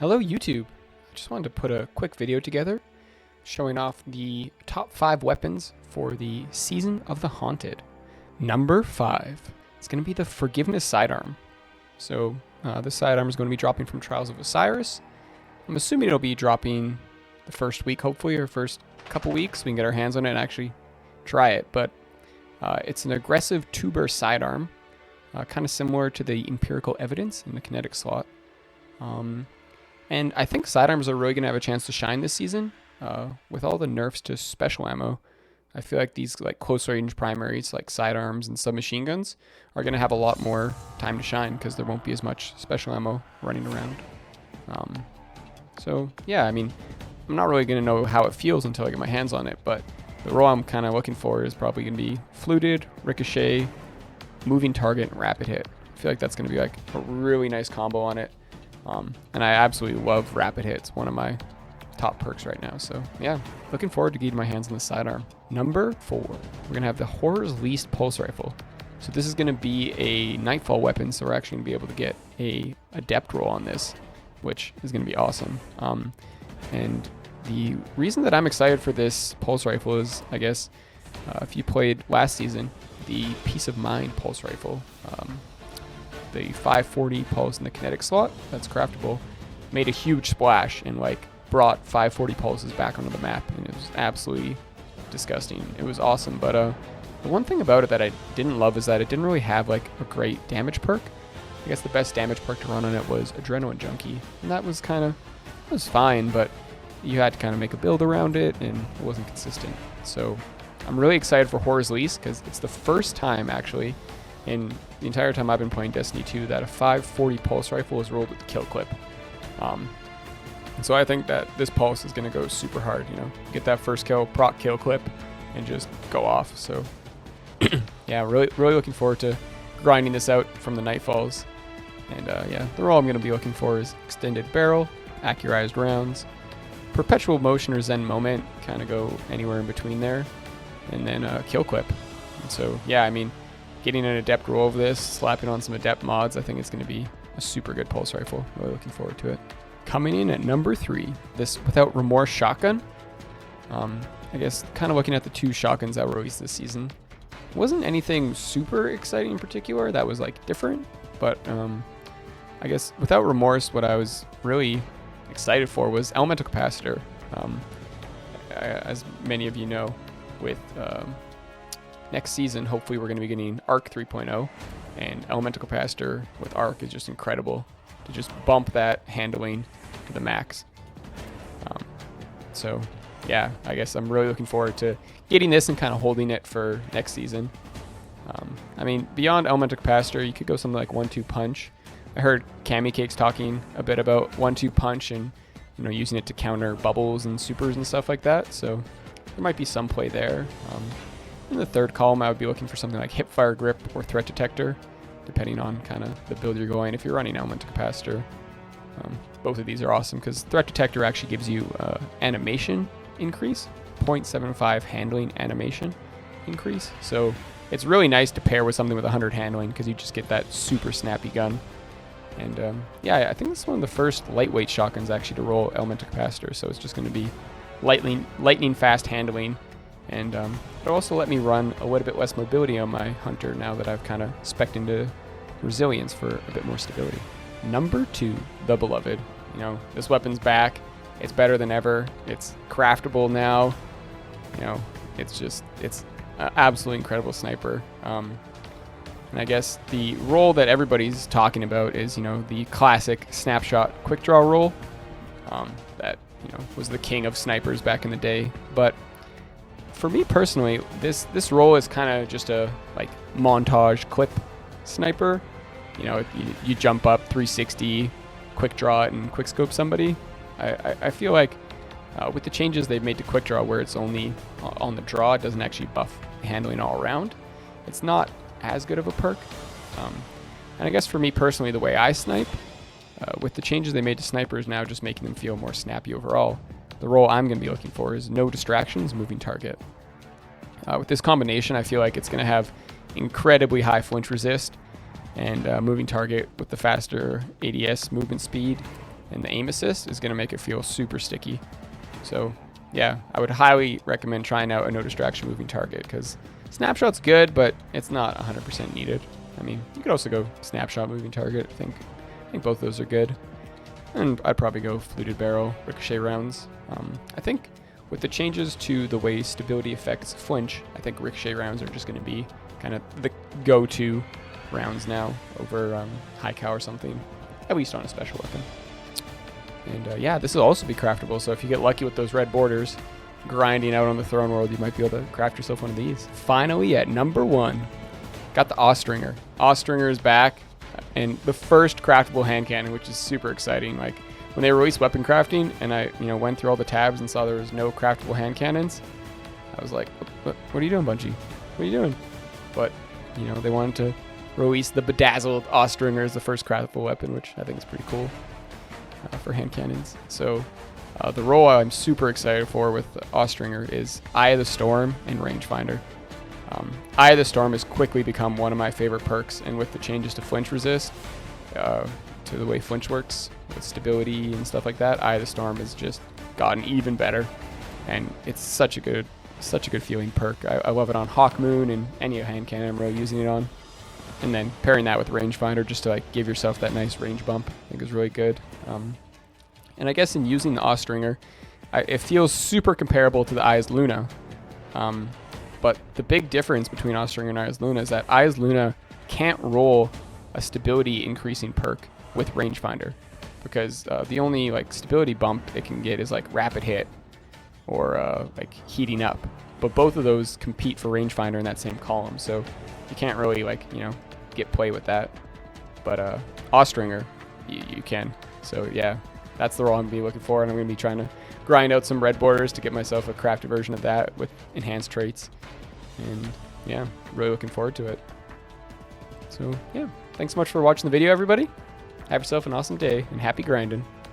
Hello YouTube! I just wanted to put a quick video together showing off the top 5 weapons for the Season of the Haunted. Number 5, it's going to be the Forgiveness Sidearm. So this sidearm is going to be dropping from Trials of Osiris. I'm assuming it'll be dropping the first week hopefully, or first couple weeks. We can get our hands on it and actually try it. But it's an aggressive 2-burst sidearm, kind of similar to the Empirical Evidence in the kinetic slot. And I think sidearms are really going to have a chance to shine this season. With all the nerfs to special ammo, I feel like these close range primaries like sidearms and submachine guns are going to have a lot more time to shine because there won't be as much special ammo running around. So yeah, I mean, I'm not really going to know how it feels until I get my hands on it, but the role I'm kind of looking for is probably going to be fluted, ricochet, moving target, and rapid hit. I feel like that's going to be like a really nice combo on it. And I absolutely love rapid hit. It's one of my top perks right now. So yeah, looking forward to getting my hands on the sidearm. Number 4, we're going to have the Horror's Lease Pulse Rifle. So this is going to be a Nightfall weapon, so we're actually going to be able to get a Adept roll on this, which is going to be awesome. And the reason that I'm excited for this Pulse Rifle is, I guess, if you played last season, the Peace of Mind Pulse Rifle, the 540 pulse in the kinetic slot that's craftable, made a huge splash and brought 540 pulses back onto the map, and it was absolutely disgusting. It was awesome, but the one thing about it that I didn't love is that it didn't really have a great damage perk. I guess the best damage perk to run on it was Adrenaline Junkie, and that was fine, but you had to kind of make a build around it, and it wasn't consistent. So I'm really excited for Horror's Lease because it's the first time actually in the entire time I've been playing Destiny 2 that a 540 pulse rifle is rolled with the kill clip. And so I think that this pulse is going to go super hard, get that first kill, proc kill clip, and just go off. So yeah, really looking forward to grinding this out from the Nightfalls. And yeah, the role I'm going to be looking for is extended barrel, accurized rounds, perpetual motion or Zen moment, kind of go anywhere in between there, and then kill clip. And so yeah, I mean, getting an Adept roll of this, slapping on some Adept mods, I think it's going to be a super good pulse rifle. Really looking forward to it. Coming in at number 3, this Without Remorse shotgun. I guess kind of looking at the 2 shotguns that were released this season, wasn't anything super exciting in particular that was different, but I guess Without Remorse, what I was really excited for was Elemental Capacitor. As many of you know, with next season, hopefully we're going to be getting Arc 3.0, and Elemental Capacitor with Arc is just incredible to just bump that handling to the max. So yeah, I guess I'm really looking forward to getting this and kind of holding it for next season. I mean, beyond Elemental Capacitor, you could go something like 1-2 Punch. I heard Cami Cakes talking a bit about 1-2 Punch and using it to counter bubbles and supers and stuff like that, so there might be some play there. In the third column, I would be looking for something like Hipfire Grip or Threat Detector, depending on kind of the build you're going. If you're running Elemental Capacitor, both of these are awesome because Threat Detector actually gives you animation increase, 0.75 handling animation increase. So it's really nice to pair with something with 100 handling because you just get that super snappy gun. And yeah, I think this is one of the first lightweight shotguns actually to roll Elemental Capacitor, so it's just going to be lightning fast handling. And it'll also let me run a little bit less mobility on my Hunter now that I've kind of spec'd into Resilience for a bit more stability. Number 2, the Beloved. This weapon's back. It's better than ever. It's craftable now. It's an absolutely incredible sniper. And I guess the role that everybody's talking about is, the classic snapshot quick draw role that, was the king of snipers back in the day. But for me personally, this role is kind of just a montage clip sniper. You jump up 360, quick draw it, and quick scope somebody. I feel like with the changes they've made to quick draw, where it's only on the draw, it doesn't actually buff handling all around. It's not as good of a perk. And I guess for me personally, the way I snipe, with the changes they made to snipers now, just making them feel more snappy overall, the role I'm going to be looking for is no distractions, moving target. With this combination, I feel like it's going to have incredibly high flinch resist and moving target with the faster ADS movement speed and the aim assist is going to make it feel super sticky. So yeah, I would highly recommend trying out a no distraction moving target, because snapshot's good, but it's not 100% needed. I mean, you could also go snapshot moving target. I think both of those are good. And I'd probably go fluted barrel, ricochet rounds. I think with the changes to the way stability affects flinch, I think ricochet rounds are just going to be kind of the go-to rounds now over high cow or something, at least on a special weapon. And yeah, this will also be craftable, so if you get lucky with those red borders, grinding out on the throne world, you might be able to craft yourself one of these. Finally, at number 1, got the Austringer. Austringer is back, and the first craftable hand cannon, which is super exciting. Like, when they released weapon crafting, and I went through all the tabs and saw there was no craftable hand cannons, I was like, what are you doing, Bungie? What are you doing? But, they wanted to release the bedazzled Austringer as the first craftable weapon, which I think is pretty cool for hand cannons. So the role I'm super excited for with the Austringer is Eye of the Storm and Rangefinder. Eye of the Storm has quickly become one of my favorite perks, and with the changes to flinch resist, to the way flinch works with stability and stuff like that, Eye of the Storm has just gotten even better, and it's such a good feeling perk. I love it on Hawkmoon and any hand cannon I'm really using it on. And then pairing that with Rangefinder just to like give yourself that nice range bump, I think is really good. And I guess in using the Austringer, it feels super comparable to the Eyes Luna. But the big difference between Austringer and Eyes Luna is that Eyes Luna can't roll a stability increasing perk with Rangefinder, because the only like stability bump it can get is like rapid hit or like heating up. But both of those compete for Rangefinder in that same column, so you can't really like get play with that. But Austringer, you can. So yeah, that's the role I'm gonna be looking for, and I'm gonna be trying to grind out some red borders to get myself a crafted version of that with enhanced traits. And yeah, really looking forward to it. So yeah, thanks so much for watching the video, everybody. Have yourself an awesome day, and happy grinding.